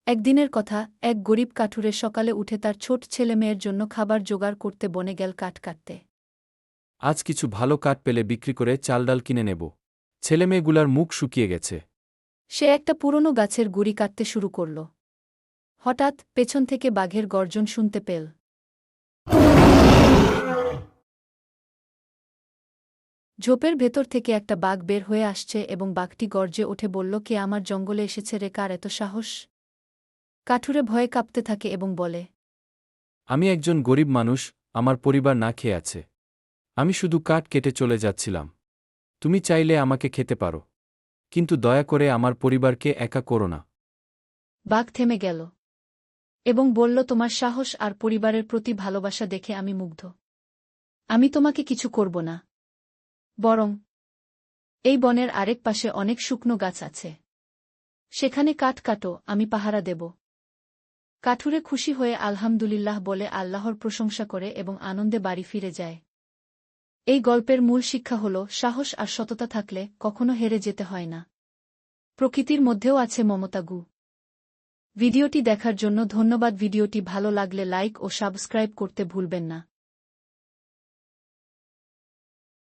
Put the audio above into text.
একদিনের কথা, এক গরিব কাঠুরে সকালে উঠে তার ছোট ছেলেমেয়ের জন্য খাবার জোগাড় করতে বনে গেল কাঠ কাটতে। আজ কিছু ভালো কাঠ পেলে বিক্রি করে চালডাল কিনে নেব। ছেলেমেয়েগুলার মুখ শুকিয়ে গেছে। সে একটা পুরনো গাছের গুড়ি কাটতে শুরু করল। হঠাৎ পেছন থেকে বাঘের গর্জন শুনতে পেল। ঝোপের ভেতর থেকে একটা বাঘ বের হয়ে আসছে এবং বাঘটি গর্জে ওঠে বলল, কে আমার জঙ্গলে এসেছে রে, কার এত সাহস? কাঠুরে ভয়ে কাঁপতে থাকে এবং বলে, আমি একজন গরিব মানুষ, আমার পরিবার না খেয়ে আছে। আমি শুধু কাঠ কেটে চলে যাচ্ছিলাম। তুমি চাইলে আমাকে খেতে পারো, কিন্তু দয়া করে আমার পরিবারকে একা করো না। বাঘ থেমে গেল এবং বলল, তোমার সাহস আর পরিবারের প্রতি ভালোবাসা দেখে আমি মুগ্ধ। আমি তোমাকে কিছু করব না, বরং এই বনের আরেক পাশে অনেক শুকনো গাছ আছে, সেখানে কাঠ কাটো, আমি পাহারা দেব। কাঠুরে খুশি হয়ে আলহামদুলিল্লাহ বলে আল্লাহর প্রশংসা করে এবং আনন্দে বাড়ি ফিরে যায়। এই গল্পের মূল শিক্ষা হল, সাহস আর সততা থাকলে কখনো হেরে যেতে হয় না। প্রকৃতির মধ্যেও আছে মমতা গু। ভিডিওটি দেখার জন্য ধন্যবাদ। ভিডিওটি ভালো লাগলে লাইক ও সাবস্ক্রাইব করতে ভুলবেন না।